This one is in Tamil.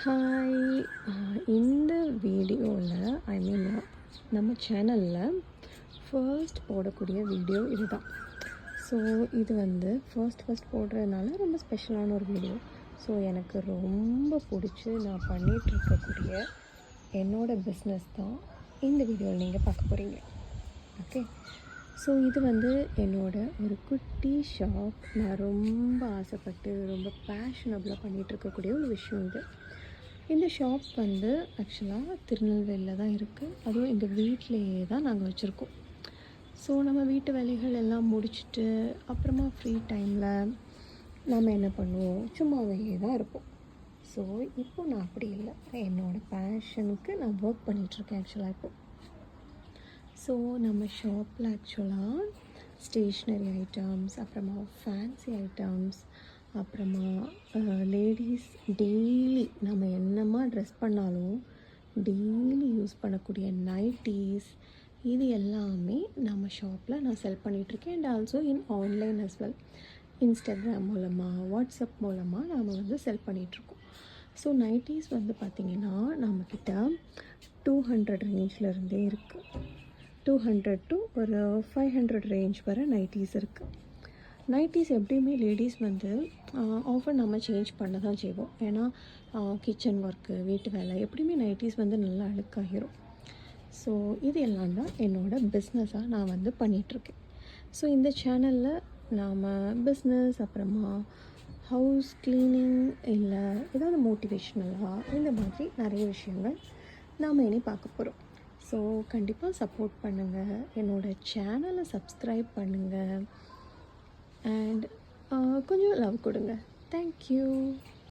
ஹாய். இந்த வீடியோவில் நம்ம சேனலில் ஃபர்ஸ்ட் போடக்கூடிய வீடியோ இதுதான். ஸோ இது வந்து ஃபர்ஸ்ட் போடுறதுனால ரொம்ப ஸ்பெஷலான ஒரு வீடியோ. ஸோ எனக்கு ரொம்ப பிடிச்சி நான் பண்ணிகிட்ருக்கக்கூடிய என்னோடய பிஸ்னஸ் தான் இந்த வீடியோவில் நீங்கள் பார்க்க போகிறீங்க. ஓகே, ஸோ இது வந்து என்னோடய ஒரு குட்டி ஷாப். நான் ரொம்ப ஆசைப்பட்டு ரொம்ப பேஷனபிளாக பண்ணிகிட்ருக்கக்கூடிய ஒரு விஷயம் இது. இந்த ஷாப் வந்து ஆக்சுவலாக திருநெல்வேலியில் தான் இருக்குது. அதுவும் எங்கள் வீட்டிலையே தான் நாங்கள் வச்சுருக்கோம். ஸோ நம்ம வீட்டு வேலைகள் எல்லாம் முடிச்சுட்டு அப்புறமா ஃப்ரீ டைமில் நம்ம என்ன பண்ணுவோம், சும்மாவே தான் இருப்போம். ஸோ இப்போ நான் அப்படி இல்லை, என்னோடய பேஷனுக்கு நான் ஒர்க் பண்ணிகிட்ருக்கேன் ஆக்சுவலாக இப்போது. ஸோ நம்ம ஷாப்பில் ஆக்சுவலாக ஸ்டேஷ்னரி ஐட்டம்ஸ், அப்புறமா ஃபேன்சி ஐட்டம்ஸ், அப்புறமா லேடீஸ் டெய்லி நம்ம என்னமா ட்ரெஸ் பண்ணாலும் டெய்லி யூஸ் பண்ணக்கூடிய நைட்டீஸ், இது எல்லாமே நம்ம ஷாப்பில் நான் செல் பண்ணிகிட்ருக்கேன். And also in online as well. Instagram மூலமாக, வாட்ஸ்அப் மூலமாக நாம் வந்து செல் பண்ணிகிட்ருக்கோம். ஸோ நைட்டீஸ் வந்து பார்த்திங்கன்னா நம்மக்கிட்ட 200 ரேஞ்சிலருந்தே இருக்குது. 200 to ஒரு 500 ரேஞ்ச் வரை நைட்டீஸ் இருக்குது. நைட்டீஸ் எப்படியுமே லேடிஸ் வந்து ஆஃபர் நம்ம சேஞ்ச் பண்ண தான் செய்வோம். ஏன்னா கிச்சன் ஒர்க்கு, வீட்டு வேலை, எப்படியுமே நைட்டீஸ் வந்து நல்லா அழுக்காகிரும். ஸோ இது எல்லாம் தான் என்னோடய பிஸ்னஸாக நான் வந்து பண்ணிகிட்ருக்கேன். ஸோ இந்த சேனலில் நாம் பிஸ்னஸ், அப்புறமா ஹவுஸ் க்ளீனிங், இல்லை ஏதாவது மோட்டிவேஷ்னலாக இந்த மாதிரி நிறைய விஷயங்கள் நாம் இனி பார்க்க போகிறோம். ஸோ கண்டிப்பாக சப்போர்ட் பண்ணுங்கள், என்னோடய சேனலை சப்ஸ்கிரைப் பண்ணுங்கள், அண்ட் கொஞ்சம் லவ் கொடுங்க. தேங்க்யூ.